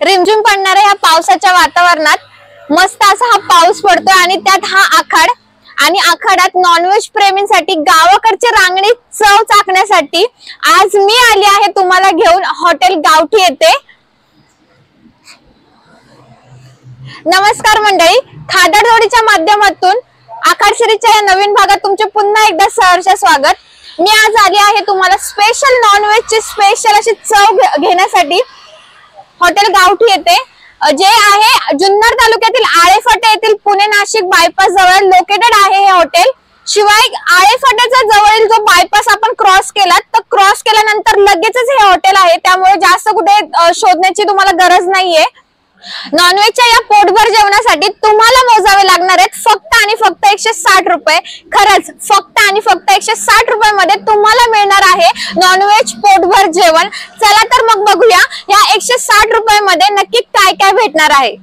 रिमझिम पडणाऱ्या ह्या पावसाच्या वातावरणात मस्त असा हा पाऊस पडतोय आणि त्यात हा आखाड आणि आखाड्यात नॉनव्हेज प्रेमींसाठी गावाकडची रांगणी चव चाखण्यासाठी आज मी आली आहे तुम्हाला घेऊन हॉटेल गावठी येथे। नमस्कार मंडळी, खादाडजोडीच्या माध्यमातून आखाडशिरीच्या या नवीन भागात तुमचे पुन्हा एकदा सहर्ष स्वागत। मी आज आली आहे तुम्हाला स्पेशल नॉनव्हेजची स्पेशल अशी चव घेण्यासाठी हॉटेल गावठी येथे, जे आहे जुन्नर तालुक्यातील आळेफाटा येथील पुणे नाशिक बायपास जवळ लोकेटेड आहे हे हॉटेल। शिवाय आळेफाट्याचा जवळील जो बायपास आपण क्रॉस केला तर क्रॉस केल्यानंतर लगेचच हे हॉटेल आहे, त्यामुळे जास्त कुठे शोधण्याची तुम्हाला गरज नाहीये। नॉनव्हेजच्या या पोटभर जेवणासाठी तुम्हाला मोजावे लागणार आहेत फक्त आणि फक्त 160 रुपये। खरंच फक्त आणि फक्त 160 रुपयामध्ये तुम्हाला मिळणार आहे नॉनव्हेज पोटभर जेवण। चला तर मग बघूया या 160 रुपयामध्ये नक्की काय काय भेटणार आहे।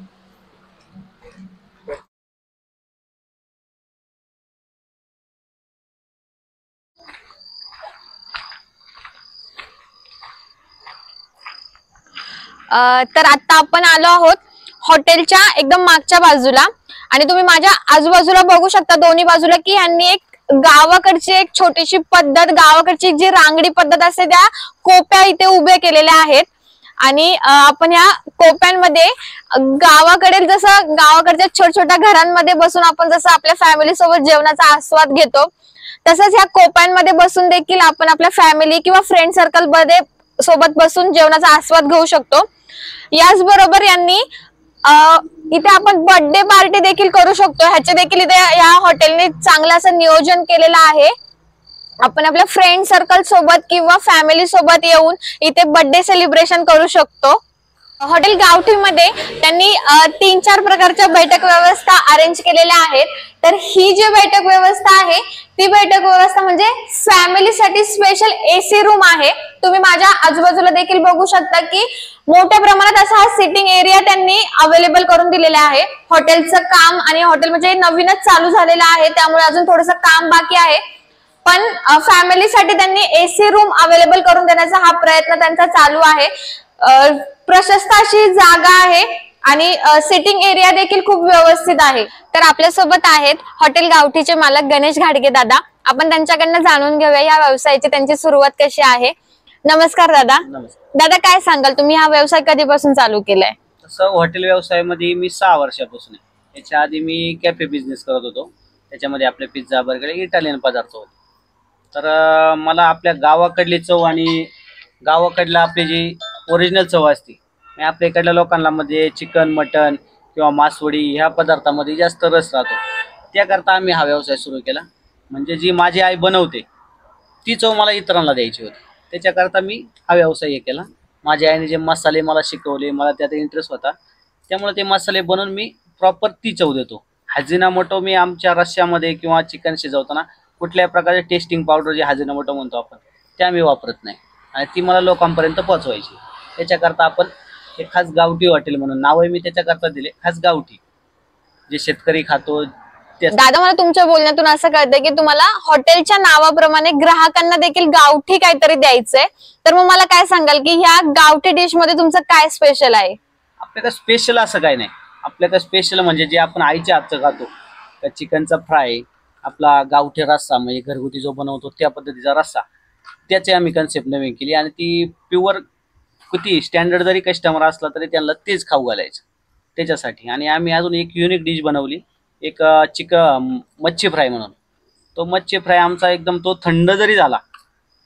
तर आता आपण आलो आहोत हॉटेलच्या एकदम मागच्या बाजूला आणि तुम्ही माझ्या आजूबाजूला बघू शकता दोन्ही बाजूला की यांनी एक गावाकडची एक छोटीशी पद्धत, गावाकडची जी रांगडी पद्धत असते त्या कोप्या इथे उभे केलेल्या आहेत। आणि आपण या कोप्यांमध्ये गावाकडे जसं गावाकडच्या छोट्या घरांमध्ये बसून आपण जसं आपल्या फॅमिली सोबत जेवणाचा आस्वाद घेतो तसंच ह्या कोप्यांमध्ये बसून देखील आपण आपल्या फॅमिली किंवा फ्रेंड सर्कल मध्ये सोबत बसून जेवणाचा आस्वाद घेऊ शकतो। याचबरोबर यांनी इथे आपण बर्थडे पार्टी देखील करू शकतो, ह्याचे देखील इथे या हॉटेलने चांगलं असं नियोजन केलेलं आहे। आपण आपल्या फ्रेंड सर्कल सोबत किंवा फॅमिली सोबत येऊन इथे बर्थडे सेलिब्रेशन करू शकतो। हॉटेल गावठी मध्ये त्यांनी 3-4 प्रकारच्या बैठक व्यवस्था अरेंज केलेल्या आहेत। तर ही जी बैठक व्यवस्था आहे ती बैठक व्यवस्था म्हणजे फॅमिलीसाठी स्पेशल एसी रूम आहे। तुम्ही माझ्या आजूबाजूला देखील बघू शकता की मोठ्या प्रमाणात असा हा सिटिंग एरिया त्यांनी अवेलेबल करून दिलेला आहे। हॉटेलचं काम आणि हॉटेल म्हणजे नवीनच चालू झालेलं आहे, त्यामुळे अजून थोडंसं काम बाकी आहे, पण फॅमिलीसाठी त्यांनी एसी रूम अवेलेबल करून देण्याचा हा प्रयत्न त्यांचा चालू आहे। प्रशस्त अशी जागा आहे आणि सिटिंग एरिया देखील खूप व्यवस्थित आहे। तर आपल्या सोबत आहेत हॉटेल गावठीचे मालक गणेश घाडगे दादा, आपण त्यांच्याकडनं जाणून घेऊया या व्यवसायाची त्यांची सुरुवात कशी आहे। नमस्कार दादा। दादा काय सांगाल, तुम्ही हा व्यवसाय कधीपासून चालू केलाय? तसं हॉटेल व्यवसायामध्ये मी 6 वर्षापासून आहे। याच्या आधी मी कॅफे बिझनेस करत होतो, त्याच्यामध्ये आपले पिझ्झा बर्गर इटालियन पदार्थ होते। तर मला आपल्या गावाकडली चव आणि गावाकडला आपली जी ओरिजिनल चव असते, मी आपल्या इकडल्या लोकांना मध्ये चिकन मटन किंवा मासवडी ह्या पदार्थामध्ये जास्त रस राहतो, त्याकरता आम्ही हा व्यवसाय सुरू केला। म्हणजे जी माझी आई बनवते ती चव मला इतरांना द्यायची होती, त्याच्याकरता मी हा व्यवसाय केला। माझ्या आईने जे मसाले मला शिकवले, मला त्यात इंटरेस्ट होता, त्यामुळे ते मसाले बनवून मी प्रॉपर ती चव देतो। हाजिनामोटो मी आमच्या रश्श्यामध्ये किंवा चिकन शिजवताना कुठल्याही प्रकारचे टेस्टिंग पावडर जे हाजिनामोटो म्हणतो आपण त्या मी वापरत नाही आणि ती मला लोकांपर्यंत पोहोचवायची। त्याच्याकरता आपण एक खास गावठी हॉटेल म्हणून नाव आहे मी त्याच्याकरता दिले, खास गावठी, जे शेतकरी खातो। दादा मला तुमच्या बोलण्यातून असं कळतंय की तुम्हाला हॉटेलच्या नावाप्रमाणे ग्राहकांना देखील गावठी काहीतरी द्यायचंय, तर मग मला काय सांगाल की ह्या गावठी डिश मध्ये तुमचं काय स्पेशल आहे? आपल्याकडे स्पेशल असं काही नाही, आपल्याकडे स्पेशल म्हणजे जे आपण आईच्या हातचं खातो, त्या चिकनचा फ्राय, आपला गावठी रस्सा म्हणजे घरगुती जो बनवतो त्या पद्धतीचा रस्सा, त्याची आम्ही कन्सेप्ट नवीन केली आणि ती प्युअर किती स्टँडर्ड जरी कस्टमर असला तरी त्यांना तेच खाऊ घालायचं त्याच्यासाठी। आणि आम्ही अजून एक युनिक डिश बनवली, एक चिकन मच्छी फ्राय म्हणून। तो मच्छी फ्राय आमचा एकदम तो थंड जरी झाला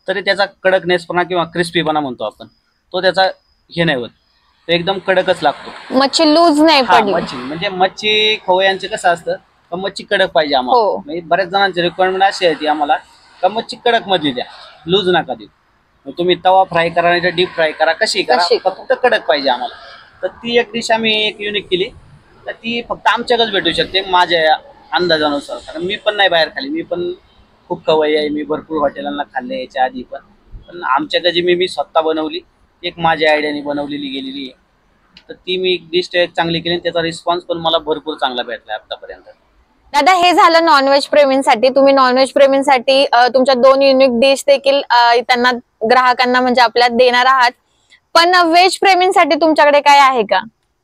तरी त्याचा कडकनेसपणा किंवा क्रिस्पीपणा म्हणतो आपण, तो त्याचा हे नाही होत, तो एकदम कडकच लागतो। मच्छी लूज नाही पडली, मच्छी म्हणजे मच्छी खवयांचं कसं असतं का मच्छी कडक पाहिजे आम्हाला, म्हणजे बऱ्याच जणांची रिक्वायरमेंट अशी आहे ती आम्हाला का मच्छी कडक मध्ये द्या, लूज नका देऊ। तुम्ही तवा फ्राय करा नाही तर डीप फ्राय करा, कशी करा, फक्त कडक पाहिजे आम्हाला। तर ती एक डिश आम्ही एक युनिक केली, तर ती फक्त आमच्याकडेच भेटू शकते माझ्या अंदाजानुसार, कारण मी पण नाही बाहेर खाली, मी पण खूप खवय्ये आहे, मी भरपूर हॉटेलांना खाल्ले याच्या आधी पण आमच्याकडे जी मी स्वतः बनवली, एक माझ्या आयडियाने बनवलेली गेलेली आहे, तर ती मी डिश चांगली केली, त्याचा रिस्पॉन्स पण मला भरपूर चांगला भेटला आतापर्यंत। दादा हे झालं नॉनव्हेज प्रेमींसाठी, तुम्ही नॉनव्हेज प्रेमींसाठी तुमच्या 2 युनिक डिश देखील त्यांना ग्राहकांना म्हणजे आपल्याला देणार आहात, पण व्हेज प्रेमींसाठी तुमच्याकडे काय आहे का?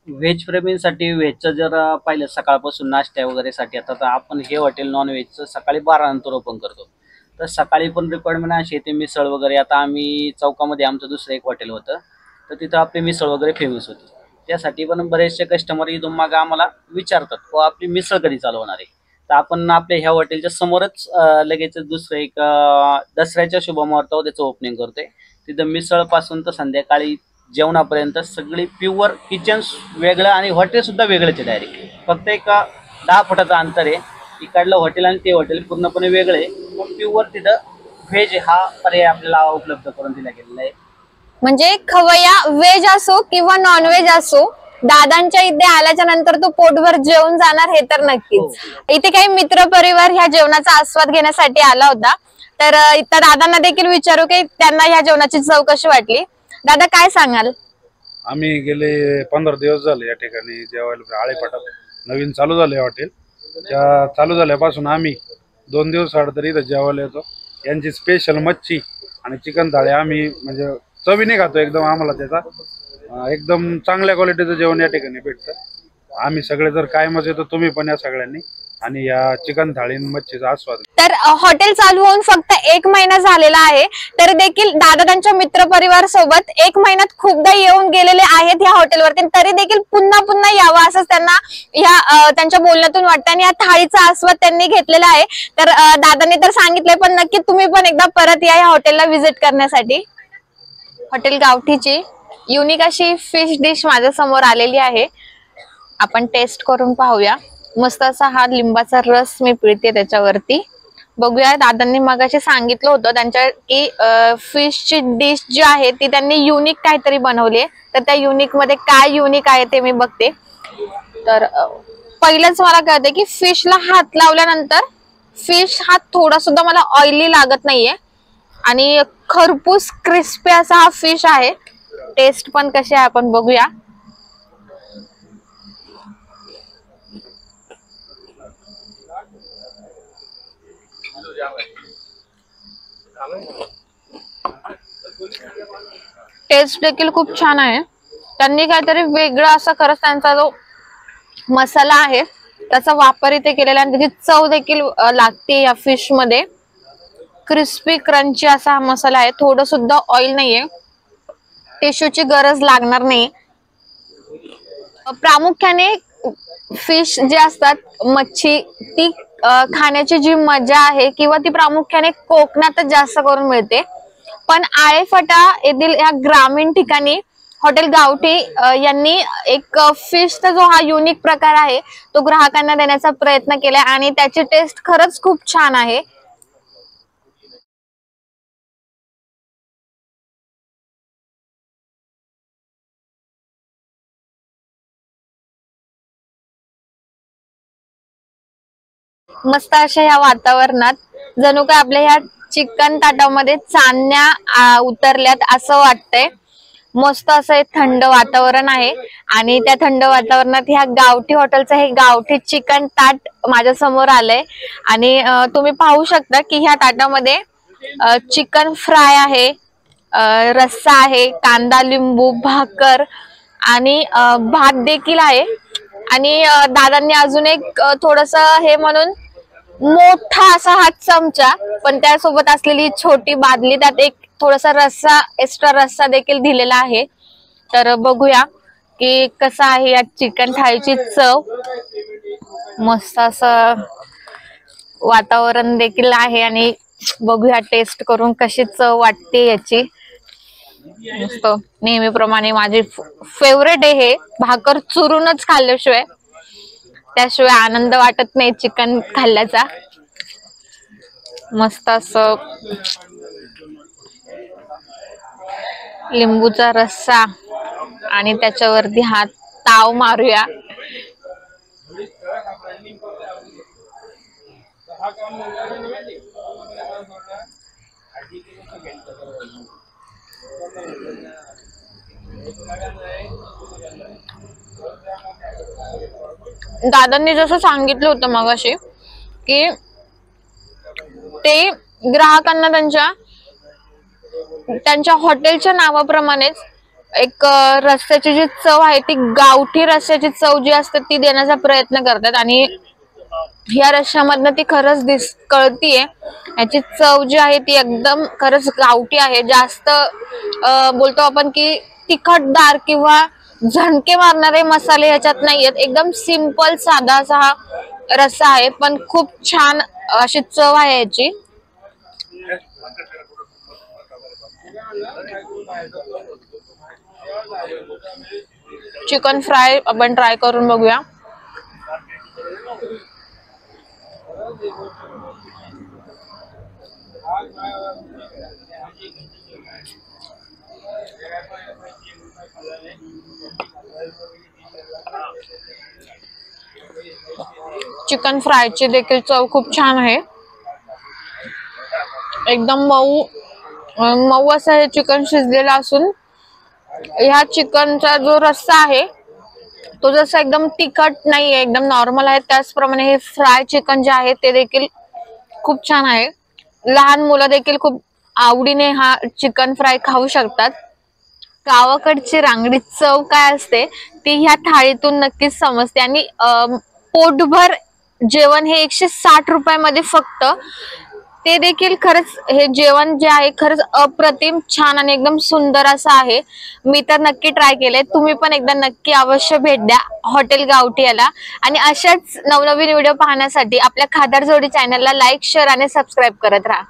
व्हेज प्रेमींसाठी व्हेजचं जर पाहिलं सकाळपासून नाश्त्या वगैरे साठी, आता तर आपण हे हॉटेल नॉन व्हेजचं सकाळी 12 नंतर ओपन करतो, तर सकाळी पण रिक्वायरमेंट अशी येते मिसळ वगैरे. आता आम्ही चौकामध्ये आमचं दुसरं एक हॉटेल होतं, तर तिथं आपली मिसळ वगैरे फेमस होती. त्यासाठी पण बरेचसे कस्टमर इथून मागं आम्हाला विचारतात व आपली मिसळ कधी चालू होणार आहे. तर आपण आपल्या ह्या हॉटेलच्या समोरच लगेच दुसरं एक दसऱ्याच्या शुभमुहूर्तावर त्याचं ओपनिंग करतोय. तिथं मिसळपासून तर संध्याकाळी जेवणापर्यंत सगळी प्युअर किचन वेगळं आणि हॉटेल सुद्धा वेगळंच आहे. डायरेक्ट फक्त एक 10 फुटाचं अंतर आहे. इकडलं हॉटेल आणि ते हॉटेल पूर्णपणे वेगळे आहे. मग प्युअर तिथं व्हेज हा पर्याय आपल्याला उपलब्ध करून दिला गेलेला आहे. म्हणजे खवय्या व्हेज असो किंवा नॉन व्हेज असो, दादांच्या इथे आल्याच्या नंतर तो पोटभर जेवून जाणार हे तर नक्कीच. इथे काही मित्र परिवार ह्या जेवणाचा आस्वाद घेण्यासाठी आला होता, तर इथं दादांना देखील विचारू की त्यांना ह्या जेवणाची चव कशी वाटली. दादा काय सांगाल? आम्ही गेले 15 दिवस झाले या ठिकाणी जेवायला. आळेपाटात नवीन चालू झाले हॉटेल. त्या चालू झाल्यापासून आम्ही 2 दिवस आड तरी इथं जेवायला येतो. यांची स्पेशल मच्छी आणि चिकन थाळी आम्ही म्हणजे चवीने खातो एकदम. आम्हाला त्याचा एकदम चांगल्या क्वालिटीचं जेवण या ठिकाणी भेटतं. आम्ही सगळे जर कायमच येतो, तुम्ही पण या सगळ्यांनी, आणि या चिकन थाळी मच्छीचा आस्वाद. तर हॉटेल चालू होऊन फक्त 1 महिना झालेला आहे, तर देखील दादा त्यांच्या मित्र परिवार सोबत 1 महिन्यात खूपदा येऊन गेलेले आहेत या हॉटेलवरती, तरी देखील पुन्हा पुन्हा यावं असंच त्यांना या त्यांच्या बोलण्यातून वाटतं आणि या थाळीचा आस्वाद त्यांनी घेतलेला आहे. तर दादांनी तर सांगितलंय, पण नक्की तुम्ही पण एकदा परत या हॉटेलला व्हिजिट करण्यासाठी. हॉटेल गावठीची युनिक अशी फिश डिश माझ्या समोर आलेली आहे, आपण टेस्ट करून पाहूया. मस्त असा हा लिंबाचा रस मी पिळते त्याच्यावरती. बघूया, दादांनी मगाशी सांगितलं होतं त्यांच्या की फिशची डिश जी आहे ती त्यांनी युनिक काहीतरी बनवली आहे, तर त्या युनिक मध्ये काय युनिक आहे ते मी बघते. तर पहिलंच मला कळतंय की फिशला हात लावल्यानंतर फिश हा थोडा सुद्धा मला ऑइली लागत नाहीये आणि खरपूस क्रिस्पी असा हा फिश आहे. टेस्ट पण कशी आहे आपण बघूया. टेस्ट देखील खूप छान आहे. त्यांनी काहीतरी वेगळा असा खरंच त्यांचा जो मसाला आहे त्याचा वापर इथे केलेला आणि त्याची चव देखील लागते या फिश मध्ये. क्रिस्पी क्रंची असा हा मसाला आहे, थोडं सुद्धा ऑइल नाहीये, टिश्यूची गरज लागणार नाही. प्रामुख्याने फिश जे असतात मच्छी ती खाण्याची जी मजा आहे किंवा ती प्रामुख्याने कोकणातच जास्त करून मिळते. पण आळेफाटा येथील या ग्रामीण ठिकाणी हॉटेल गावठी यांनी एक फिशचा जो हा युनिक प्रकार आहे तो ग्राहकांना देण्याचा प्रयत्न केलाय आणि त्याची टेस्ट खरंच खूप छान आहे. मस्त अशा ह्या वातावरणात जणू काय आपल्या ह्या चिकन ताटामध्ये चांदण्या उतरल्यात असं वाटतंय. मस्त असं थंड वातावरण आहे आणि त्या थंड वातावरणात ह्या गावठी हॉटेलचं हे गावठी चिकन ताट माझ्या समोर आलंय आणि तुम्ही पाहू शकता की ह्या ताटामध्ये चिकन फ्राय आहे, रस्सा आहे, कांदा लिंबू भाकर आणि भात देखील आहे. आणि दादांनी अजून एक थोडस हे म्हणून मोठा असा हा चमचा, पण त्यासोबत असलेली छोटी बादली, त्यात एक थोडासा रस्सा एक्स्ट्रा रस्सा देखील दिलेला आहे. तर बघूया की कसं आहे या चिकन थाळीची चव. मस्त असं वातावरण देखील आहे आणि बघूया टेस्ट करून कशी चव वाटते याची. मस्त नेहमीप्रमाणे माझी फेवरेट आहे हे. भाकर चुरूनच खाल्ल्याशिवाय त्याशिवाय आनंद वाटत नाही चिकन खाल्ल्याचा. मस्त असं लिंबूचा रस्सा आणि त्याच्यावरती हा ताव मारूया. दादांनी जसं सांगितलं होतं मगाशी की ते ग्राहकांना त्यांच्या हॉटेलच्या नावाप्रमाणेच एक रस्त्याची जी चव आहे ती गावठी रस्त्याची चव जी असते ती देण्याचा प्रयत्न करतात आणि ह्या रश्श्यामधनं ती खरंच कळतीये. याची चव जी आहे ती एकदम खरंच गावठी आहे. जास्त बोलतो आपण की तिखटदार किंवा झणके मारणारे मसाले ह्याच्यात नाहीयेत. एकदम सिंपल साधा असा हा रस्सा आहे, पण खूप छान अशी चव आहे याची. चिकन फ्राय आपण ट्राय करून बघूया. चिकन फ्रायची देखील चव खूप छान आहे. एकदम मऊ मऊ असं हे चिकन शिजलेलं असून ह्या चिकनचा जो रस्सा आहे तो जसा एकदम तिखट नाहीये, एकदम नॉर्मल आहे. त्याचप्रमाणे हे फ्राय चिकन जे आहे ते देखील खूप छान आहे. लहान मुलं देखील खूप आवडीने हा चिकन फ्राय खाऊ शकतात. गावाकडची रांगडी चव काय असते ती ह्या थाळीतून नक्कीच समजते. आणि पोटभर जेवण हे 160 रुपयामध्ये फक्त, ते देखील खरंच हे जेवण जे आहे खरंच अप्रतिम छान आणि एकदम सुंदर असं आहे. मी तर नक्की ट्राय केलंय. तुम्ही पण एकदा नक्की अवश्य भेट द्या हॉटेल गावठी याला. आणि अशाच नवनवीन व्हिडिओ पाहण्यासाठी आपल्या खादाड जोडी चॅनलला लाईक, शेअर आणि सबस्क्राईब करत राहा.